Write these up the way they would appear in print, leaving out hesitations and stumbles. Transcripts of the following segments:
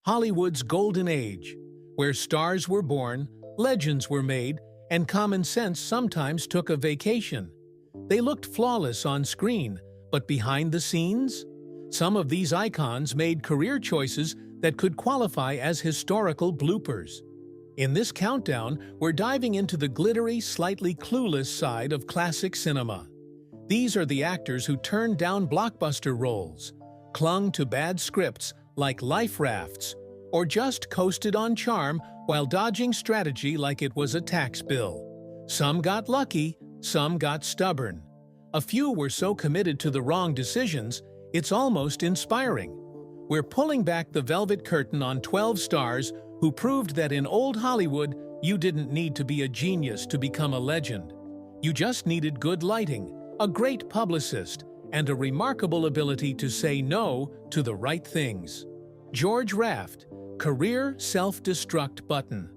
Hollywood's golden age, where stars were born, legends were made, and common sense sometimes took a vacation. They looked flawless on screen, but behind the scenes? Some of these icons made career choices that could qualify as historical bloopers. In this countdown, we're diving into the glittery, slightly clueless side of classic cinema. These are the actors who turned down blockbuster roles, clung to bad scripts like Life Rafts, or just coasted on charm while dodging strategy like it was a tax bill. Some got lucky, some got stubborn. A few were so committed to the wrong decisions, it's almost inspiring. We're pulling back the velvet curtain on 12 stars who proved that in old Hollywood, you didn't need to be a genius to become a legend. You just needed good lighting, a great publicist, and a remarkable ability to say no to the right things. George Raft, career self-destruct button.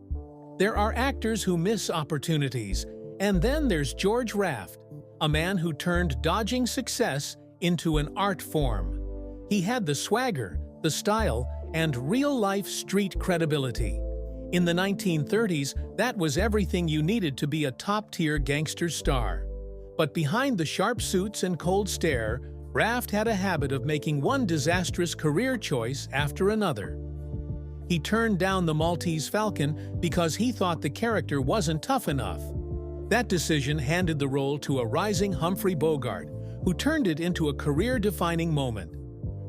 There are actors who miss opportunities, and then there's George Raft, a man who turned dodging success into an art form. He had the swagger, the style, and real-life street credibility. In the 1930s, that was everything you needed to be a top-tier gangster star. But behind the sharp suits and cold stare, Raft had a habit of making one disastrous career choice after another. He turned down the Maltese Falcon because he thought the character wasn't tough enough. That decision handed the role to a rising Humphrey Bogart, who turned it into a career-defining moment.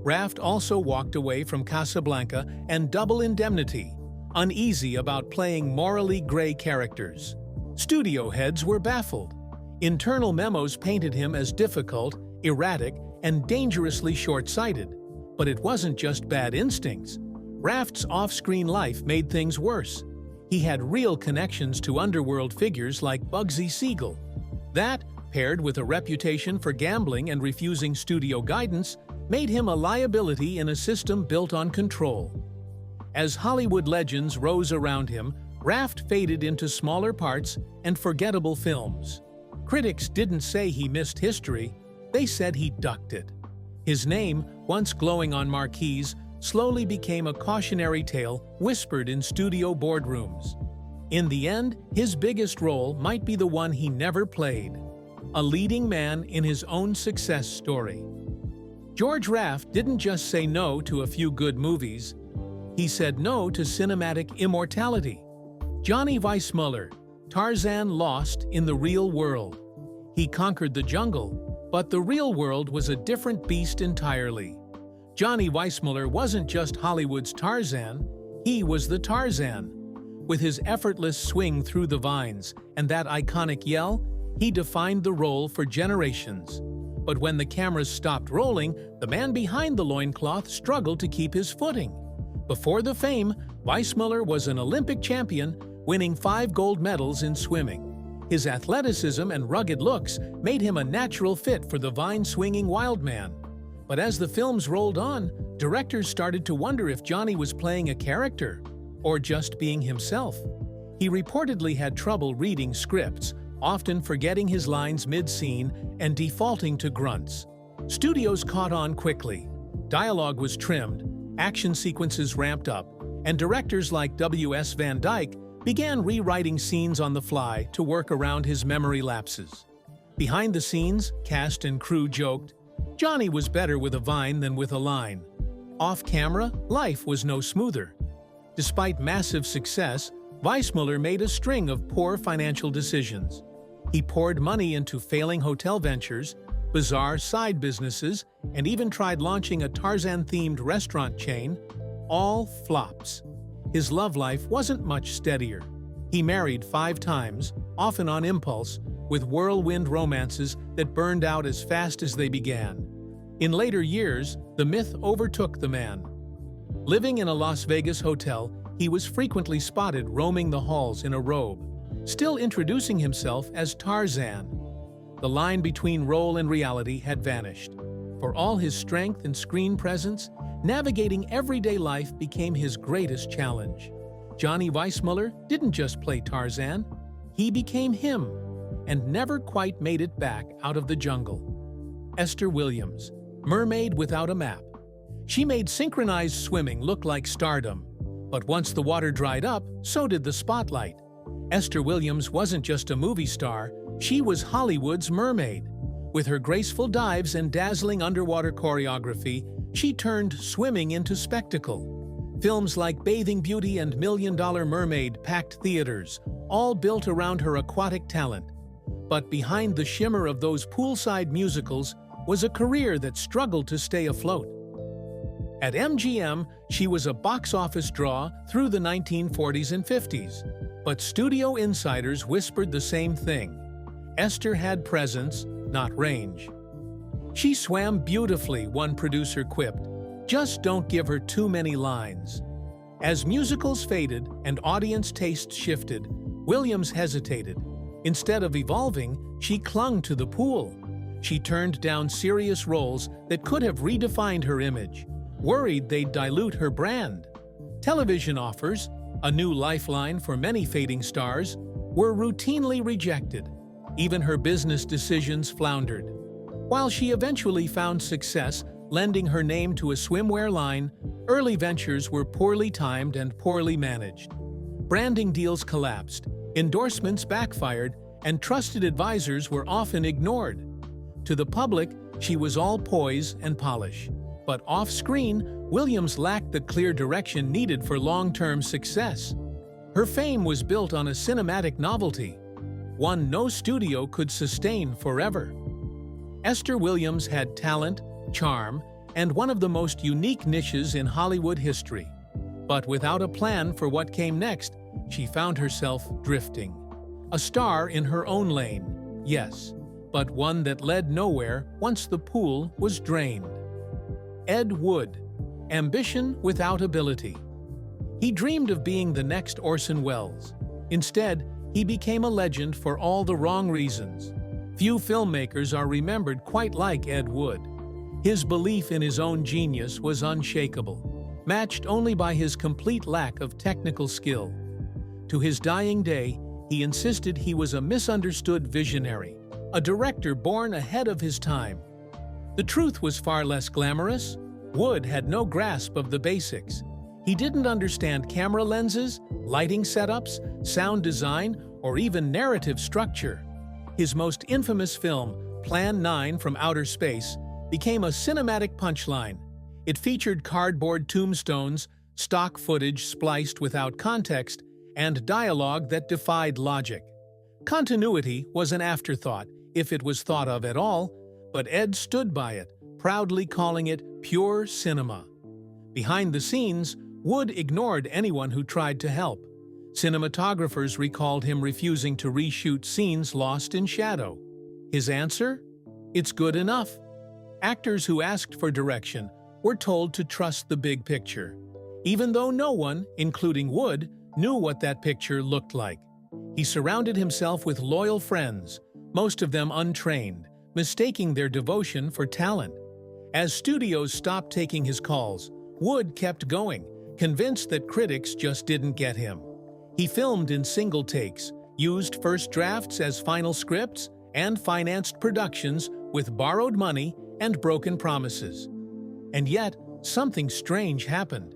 Raft also walked away from Casablanca and Double Indemnity, uneasy about playing morally gray characters. Studio heads were baffled. Internal memos painted him as difficult, erratic, and dangerously short-sighted. But it wasn't just bad instincts. Raft's off-screen life made things worse. He had real connections to underworld figures like Bugsy Siegel. That, paired with a reputation for gambling and refusing studio guidance, made him a liability in a system built on control. As Hollywood legends rose around him, Raft faded into smaller parts and forgettable films. Critics didn't say he missed history, they said he ducked it. His name, once glowing on marquees, slowly became a cautionary tale whispered in studio boardrooms. In the end, his biggest role might be the one he never played, a leading man in his own success story. George Raft didn't just say no to a few good movies, he said no to cinematic immortality. Johnny Weissmuller, Tarzan lost in the real world. He conquered the jungle, but the real world was a different beast entirely. Johnny Weissmuller wasn't just Hollywood's Tarzan, he was the Tarzan. With his effortless swing through the vines and that iconic yell, he defined the role for generations. But when the cameras stopped rolling, the man behind the loincloth struggled to keep his footing. Before the fame, Weissmuller was an Olympic champion, winning 5 gold medals in swimming. His athleticism and rugged looks made him a natural fit for the vine-swinging wild man. But as the films rolled on, directors started to wonder if Johnny was playing a character, or just being himself. He reportedly had trouble reading scripts, often forgetting his lines mid-scene and defaulting to grunts. Studios caught on quickly. Dialogue was trimmed, action sequences ramped up, and directors like W.S. Van Dyke began rewriting scenes on the fly to work around his memory lapses. Behind the scenes, cast and crew joked, Johnny was better with a vine than with a line. Off-camera, life was no smoother. Despite massive success, Weissmuller made a string of poor financial decisions. He poured money into failing hotel ventures, bizarre side businesses, and even tried launching a Tarzan-themed restaurant chain, all flops. His love life wasn't much steadier. He married 5 times, often on impulse, with whirlwind romances that burned out as fast as they began. In later years, the myth overtook the man. Living in a Las Vegas hotel, he was frequently spotted roaming the halls in a robe, still introducing himself as Tarzan. The line between role and reality had vanished. For all his strength and screen presence, navigating everyday life became his greatest challenge. Johnny Weissmuller didn't just play Tarzan, he became him, and never quite made it back out of the jungle. Esther Williams, mermaid without a map. She made synchronized swimming look like stardom. But once the water dried up, so did the spotlight. Esther Williams wasn't just a movie star, she was Hollywood's mermaid. With her graceful dives and dazzling underwater choreography, she turned swimming into spectacle. Films like Bathing Beauty and $1 Million Mermaid packed theaters, all built around her aquatic talent. But behind the shimmer of those poolside musicals was a career that struggled to stay afloat. At MGM, she was a box office draw through the 1940s and 50s. But studio insiders whispered the same thing. Esther had presence, not range. She swam beautifully, one producer quipped. Just don't give her too many lines. As musicals faded and audience tastes shifted, Williams hesitated. Instead of evolving, she clung to the pool. She turned down serious roles that could have redefined her image, worried they'd dilute her brand. Television offers, a new lifeline for many fading stars, were routinely rejected. Even her business decisions floundered. While she eventually found success lending her name to a swimwear line, early ventures were poorly timed and poorly managed. Branding deals collapsed, endorsements backfired, and trusted advisors were often ignored. To the public, she was all poise and polish. But off-screen, Williams lacked the clear direction needed for long-term success. Her fame was built on a cinematic novelty, one no studio could sustain forever. Esther Williams had talent, charm, and one of the most unique niches in Hollywood history. But without a plan for what came next, she found herself drifting. A star in her own lane, yes, but one that led nowhere once the pool was drained. Ed Wood, ambition without ability. He dreamed of being the next Orson Welles. Instead, he became a legend for all the wrong reasons. Few filmmakers are remembered quite like Ed Wood. His belief in his own genius was unshakable, matched only by his complete lack of technical skill. To his dying day, he insisted he was a misunderstood visionary, a director born ahead of his time. The truth was far less glamorous. Wood had no grasp of the basics. He didn't understand camera lenses, lighting setups, sound design, or even narrative structure. His most infamous film, Plan 9 from Outer Space, became a cinematic punchline. It featured cardboard tombstones, stock footage spliced without context, and dialogue that defied logic. Continuity was an afterthought, if it was thought of at all, but Ed stood by it, proudly calling it pure cinema. Behind the scenes, Wood ignored anyone who tried to help. Cinematographers recalled him refusing to reshoot scenes lost in shadow. His answer? It's good enough. Actors who asked for direction were told to trust the big picture, even though no one, including Wood, knew what that picture looked like. He surrounded himself with loyal friends, most of them untrained, mistaking their devotion for talent. As studios stopped taking his calls, Wood kept going, convinced that critics just didn't get him. He filmed in single takes, used first drafts as final scripts, and financed productions with borrowed money and broken promises. And yet, something strange happened.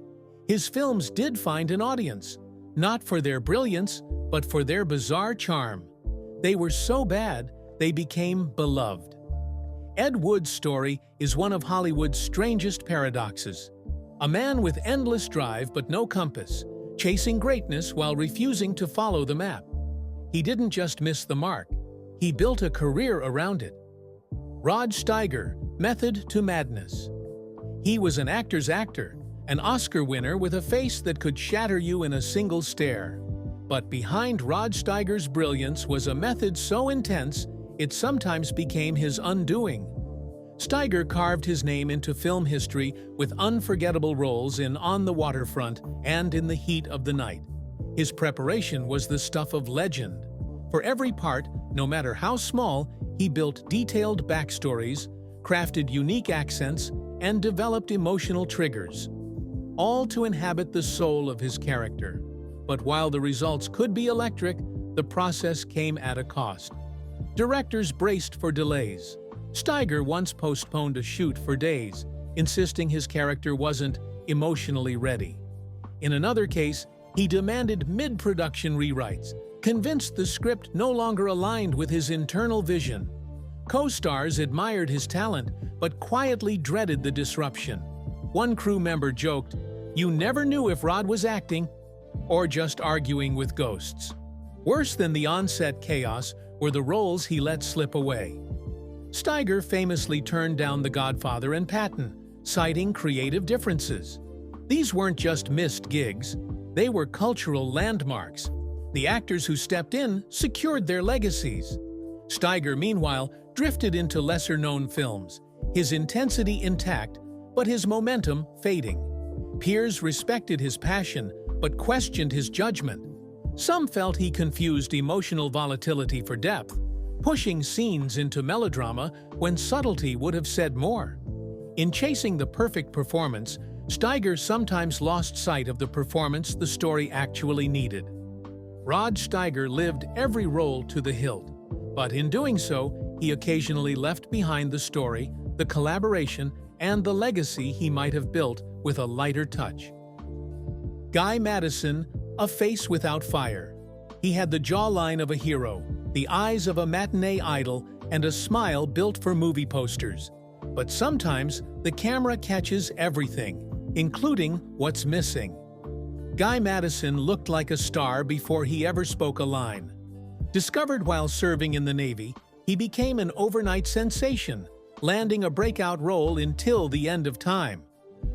His films did find an audience, not for their brilliance, but for their bizarre charm. They were so bad, they became beloved. Ed Wood's story is one of Hollywood's strangest paradoxes. A man with endless drive but no compass, chasing greatness while refusing to follow the map. He didn't just miss the mark, he built a career around it. Rod Steiger, Method to Madness. He was an actor's actor, an Oscar winner with a face that could shatter you in a single stare. But behind Rod Steiger's brilliance was a method so intense, it sometimes became his undoing. Steiger carved his name into film history with unforgettable roles in On the Waterfront and In the Heat of the Night. His preparation was the stuff of legend. For every part, no matter how small, he built detailed backstories, crafted unique accents, and developed emotional triggers, all to inhabit the soul of his character. But while the results could be electric, the process came at a cost. Directors braced for delays. Steiger once postponed a shoot for days, insisting his character wasn't emotionally ready. In another case, he demanded mid-production rewrites, convinced the script no longer aligned with his internal vision. Co-stars admired his talent, but quietly dreaded the disruption. One crew member joked, "You never knew if Rod was acting or just arguing with ghosts." Worse than the on-set chaos were the roles he let slip away. Steiger famously turned down The Godfather and Patton, citing creative differences. These weren't just missed gigs, they were cultural landmarks. The actors who stepped in secured their legacies. Steiger, meanwhile, drifted into lesser-known films, his intensity intact, but his momentum fading. Peers respected his passion, but questioned his judgment. Some felt he confused emotional volatility for depth, pushing scenes into melodrama when subtlety would have said more. In chasing the perfect performance, Steiger sometimes lost sight of the performance the story actually needed. Rod Steiger lived every role to the hilt, but in doing so, he occasionally left behind the story, the collaboration, and the legacy he might have built with a lighter touch. Guy Madison, a face without fire. He had the jawline of a hero, the eyes of a matinee idol, and a smile built for movie posters. But sometimes, the camera catches everything, including what's missing. Guy Madison looked like a star before he ever spoke a line. Discovered while serving in the Navy, he became an overnight sensation, landing a breakout role in Till the End of Time.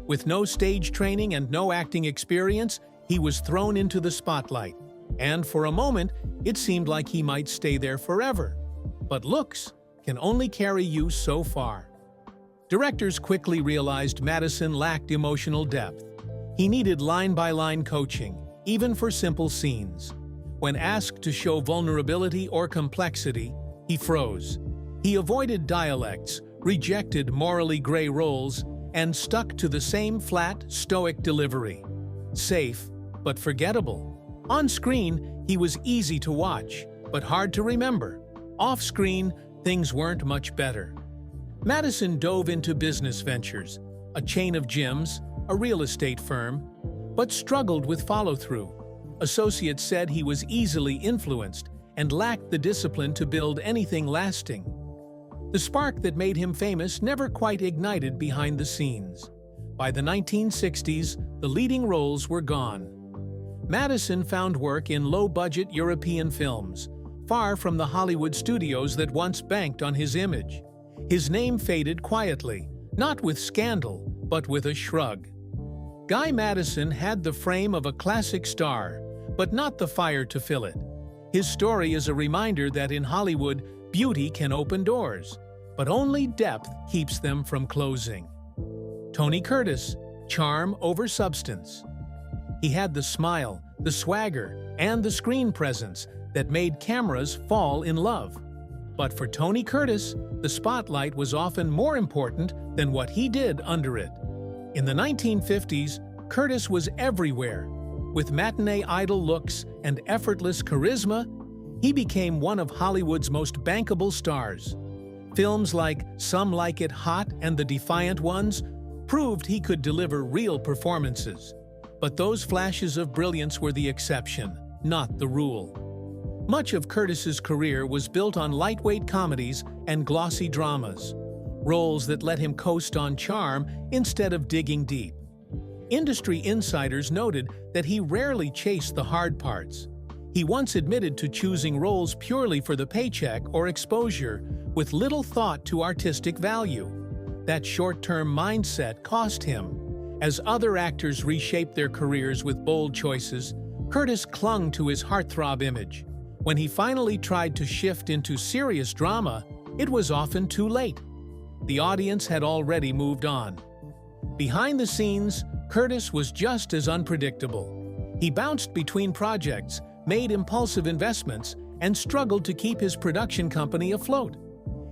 With no stage training and no acting experience, he was thrown into the spotlight, and for a moment, it seemed like he might stay there forever. But looks can only carry you so far. Directors quickly realized Madison lacked emotional depth. He needed line-by-line coaching, even for simple scenes. When asked to show vulnerability or complexity, he froze. He avoided dialects, rejected morally gray roles, and stuck to the same flat, stoic delivery. Safe, but forgettable. On screen, he was easy to watch, but hard to remember. Off-screen, things weren't much better. Madison dove into business ventures, a chain of gyms, a real estate firm, but struggled with follow-through. Associates said he was easily influenced and lacked the discipline to build anything lasting. The spark that made him famous never quite ignited behind the scenes. By the 1960s, the leading roles were gone. Madison found work in low-budget European films, far from the Hollywood studios that once banked on his image. His name faded quietly, not with scandal, but with a shrug. Guy Madison had the frame of a classic star, but not the fire to fill it. His story is a reminder that in Hollywood, beauty can open doors, but only depth keeps them from closing. Tony Curtis, charm over substance. He had the smile, the swagger, and the screen presence that made cameras fall in love. But for Tony Curtis, the spotlight was often more important than what he did under it. In the 1950s, Curtis was everywhere. With matinee idol looks and effortless charisma, he became one of Hollywood's most bankable stars. Films like Some Like It Hot and The Defiant Ones proved he could deliver real performances. But those flashes of brilliance were the exception, not the rule. Much of Curtis's career was built on lightweight comedies and glossy dramas, roles that let him coast on charm instead of digging deep. Industry insiders noted that he rarely chased the hard parts. He once admitted to choosing roles purely for the paycheck or exposure, with little thought to artistic value. That short-term mindset cost him. As other actors reshaped their careers with bold choices, Curtis clung to his heartthrob image. When he finally tried to shift into serious drama, it was often too late. The audience had already moved on. Behind the scenes, Curtis was just as unpredictable. He bounced between projects, made impulsive investments, and struggled to keep his production company afloat.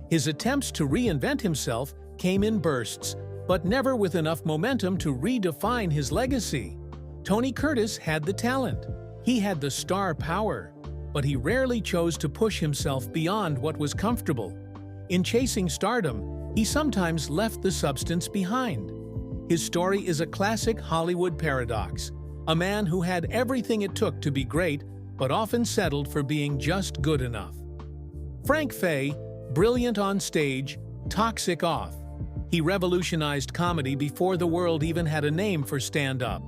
His attempts to reinvent himself came in bursts, but never with enough momentum to redefine his legacy. Tony Curtis had the talent. He had the star power. But he rarely chose to push himself beyond what was comfortable. In chasing stardom, he sometimes left the substance behind. His story is a classic Hollywood paradox, a man who had everything it took to be great, but often settled for being just good enough. Frank Fay, brilliant on stage, toxic off. He revolutionized comedy before the world even had a name for stand-up.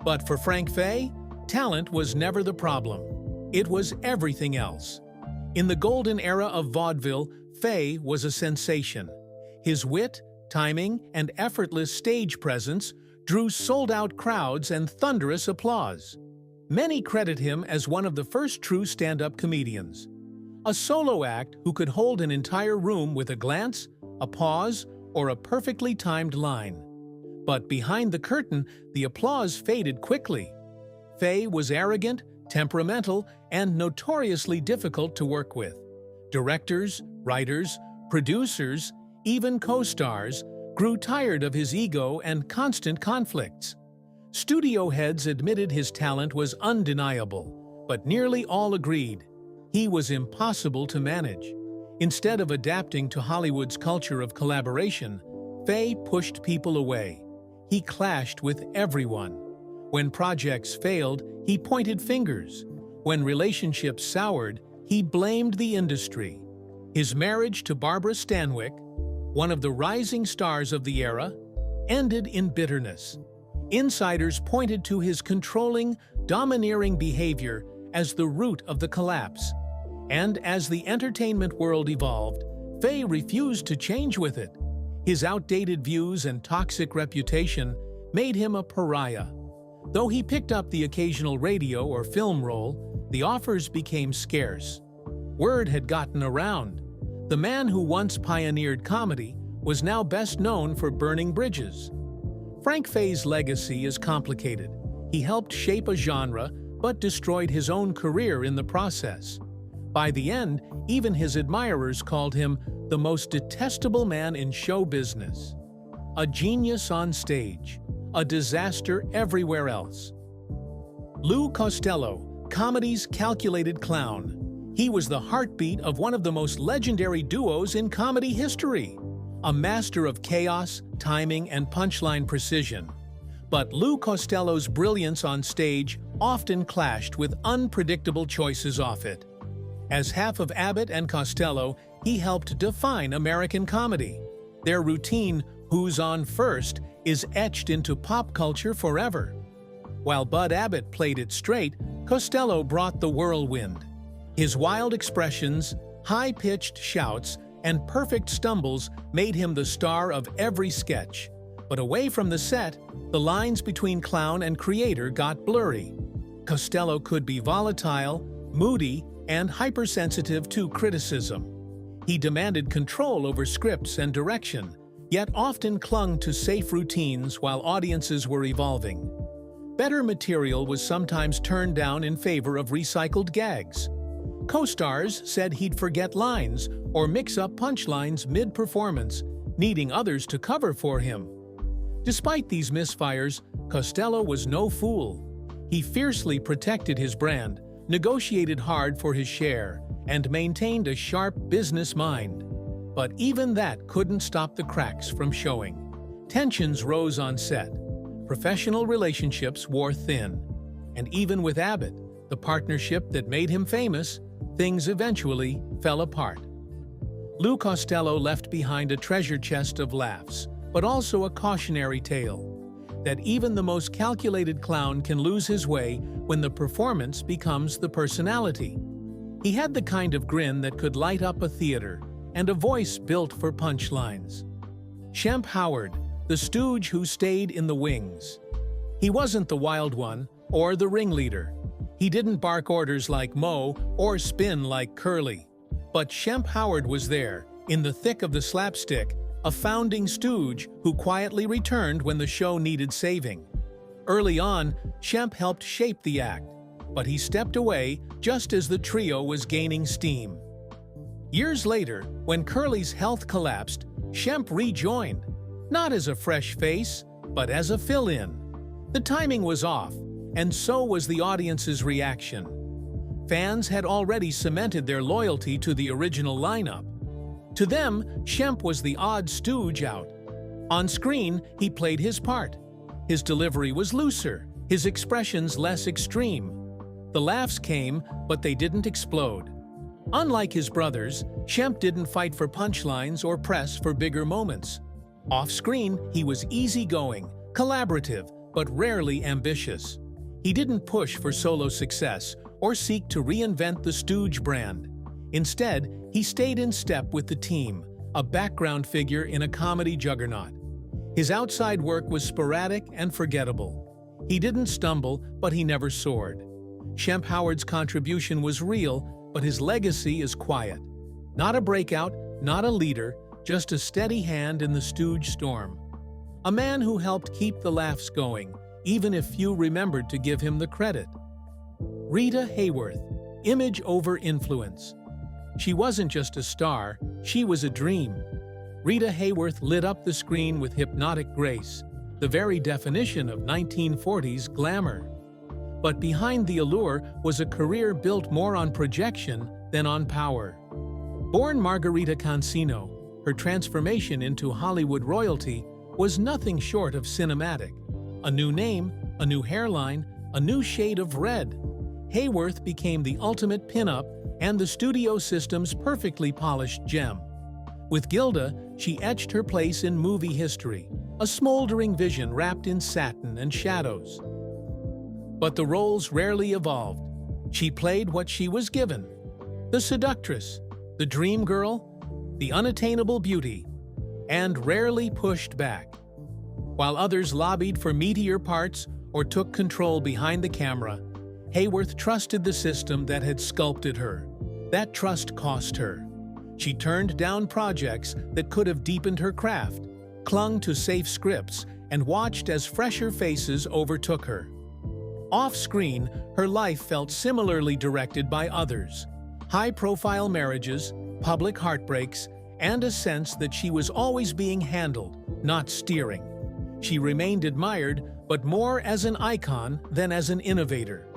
But for Frank Fay, talent was never the problem. It was everything else. In the golden era of vaudeville, Fay was a sensation. His wit, timing, and effortless stage presence drew sold-out crowds and thunderous applause. Many credit him as one of the first true stand-up comedians. A solo act who could hold an entire room with a glance, a pause, or a perfectly timed line. But behind the curtain, the applause faded quickly. Fay was arrogant, temperamental, and notoriously difficult to work with. Directors, writers, producers, even co-stars grew tired of his ego and constant conflicts. Studio heads admitted his talent was undeniable, but nearly all agreed he was impossible to manage. Instead of adapting to Hollywood's culture of collaboration, Fay pushed people away. He clashed with everyone. When projects failed, he pointed fingers. When relationships soured, he blamed the industry. His marriage to Barbara Stanwyck, one of the rising stars of the era, ended in bitterness. Insiders pointed to his controlling, domineering behavior as the root of the collapse. And as the entertainment world evolved, Fay refused to change with it. His outdated views and toxic reputation made him a pariah. Though he picked up the occasional radio or film role, the offers became scarce. Word had gotten around. The man who once pioneered comedy was now best known for burning bridges. Frank Fay's legacy is complicated. He helped shape a genre, but destroyed his own career in the process. By the end, even his admirers called him the most detestable man in show business. A genius on stage, a disaster everywhere else. Lou Costello, comedy's calculated clown. He was the heartbeat of one of the most legendary duos in comedy history, a master of chaos, timing, and punchline precision. But Lou Costello's brilliance on stage often clashed with unpredictable choices off it. As half of Abbott and Costello, he helped define American comedy. Their routine, "Who's on first?" is etched into pop culture forever. While Bud Abbott played it straight, Costello brought the whirlwind. His wild expressions, high-pitched shouts, and perfect stumbles made him the star of every sketch. But away from the set, the lines between clown and creator got blurry. Costello could be volatile, moody, and hypersensitive to criticism. He demanded control over scripts and direction, yet often clung to safe routines while audiences were evolving. Better material was sometimes turned down in favor of recycled gags. Co-stars said he'd forget lines or mix up punchlines mid-performance, needing others to cover for him. Despite these misfires, Costello was no fool. He fiercely protected his brand, negotiated hard for his share, and maintained a sharp business mind. But even that couldn't stop the cracks from showing. Tensions rose on set. Professional relationships wore thin. And even with Abbott, the partnership that made him famous, things eventually fell apart. Lou Costello left behind a treasure chest of laughs, but also a cautionary tale that even the most calculated clown can lose his way when the performance becomes the personality. He had the kind of grin that could light up a theater and a voice built for punchlines. Shemp Howard, the stooge who stayed in the wings. He wasn't the wild one or the ringleader. He didn't bark orders like Moe or spin like Curly. But Shemp Howard was there, in the thick of the slapstick, a founding stooge who quietly returned when the show needed saving. Early on, Shemp helped shape the act, but he stepped away just as the trio was gaining steam. Years later, when Curly's health collapsed, Shemp rejoined, not as a fresh face, but as a fill-in. The timing was off, and so was the audience's reaction. Fans had already cemented their loyalty to the original lineup. To them, Shemp was the odd stooge out. On screen, he played his part. His delivery was looser, his expressions less extreme. The laughs came, but they didn't explode. Unlike his brothers, Shemp didn't fight for punchlines or press for bigger moments. Off-screen, he was easygoing, collaborative, but rarely ambitious. He didn't push for solo success or seek to reinvent the Stooge brand. Instead, he stayed in step with the team, a background figure in a comedy juggernaut. His outside work was sporadic and forgettable. He didn't stumble, but he never soared. Shemp Howard's contribution was real, but his legacy is quiet. Not a breakout, not a leader, just a steady hand in the Stooge storm. A man who helped keep the laughs going, even if few remembered to give him the credit. Rita Hayworth, image over influence. She wasn't just a star, she was a dream. Rita Hayworth lit up the screen with hypnotic grace, the very definition of 1940s glamour. But behind the allure was a career built more on projection than on power. Born Margarita Cancino, her transformation into Hollywood royalty was nothing short of cinematic. A new name, a new hairline, a new shade of red. Hayworth became the ultimate pin-up and the studio system's perfectly polished gem. With Gilda, she etched her place in movie history, a smoldering vision wrapped in satin and shadows. But the roles rarely evolved. She played what she was given. The seductress, the dream girl, the unattainable beauty, and rarely pushed back. While others lobbied for meatier parts or took control behind the camera, Hayworth trusted the system that had sculpted her. That trust cost her. She turned down projects that could have deepened her craft, clung to safe scripts, and watched as fresher faces overtook her. Off-screen, her life felt similarly directed by others. High-profile marriages, public heartbreaks, and a sense that she was always being handled, not steering. She remained admired, but more as an icon than as an innovator.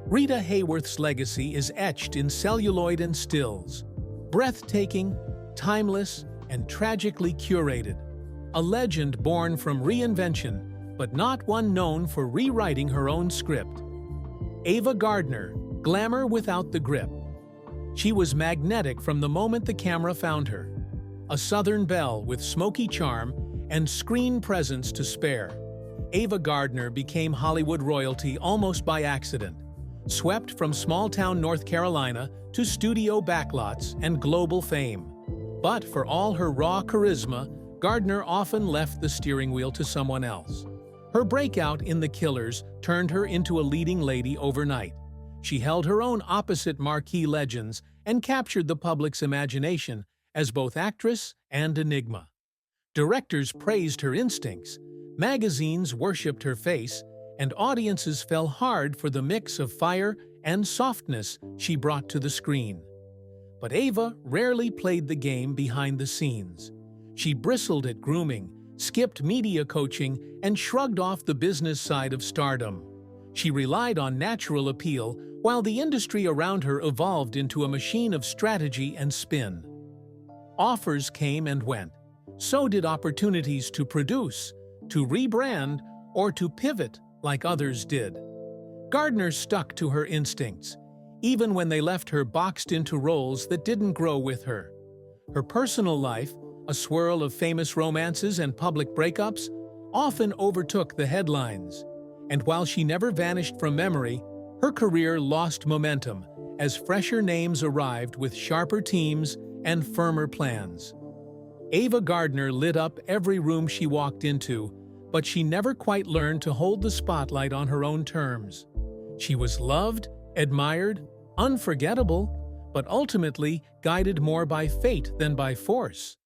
Rita Hayworth's legacy is etched in celluloid and stills. Breathtaking, timeless, and tragically curated. A legend born from reinvention, but not one known for rewriting her own script. Ava Gardner, glamour without the grip. She was magnetic from the moment the camera found her. A Southern belle with smoky charm and screen presence to spare. Ava Gardner became Hollywood royalty almost by accident, swept from small-town North Carolina to studio backlots and global fame. But for all her raw charisma, Gardner often left the steering wheel to someone else. Her breakout in The Killers turned her into a leading lady overnight. She held her own opposite marquee legends and captured the public's imagination as both actress and enigma. Directors praised her instincts, magazines worshipped her face, and audiences fell hard for the mix of fire and softness she brought to the screen. But Ava rarely played the game behind the scenes. She bristled at grooming, skipped media coaching, and shrugged off the business side of stardom. She relied on natural appeal while the industry around her evolved into a machine of strategy and spin. Offers came and went. So did opportunities to produce, to rebrand, or to pivot like others did. Gardner stuck to her instincts, even when they left her boxed into roles that didn't grow with her. Her personal life, a swirl of famous romances and public breakups, often overtook the headlines. And while she never vanished from memory, her career lost momentum as fresher names arrived with sharper teams and firmer plans. Ava Gardner lit up every room she walked into, but she never quite learned to hold the spotlight on her own terms. She was loved, admired, unforgettable, but ultimately guided more by fate than by force.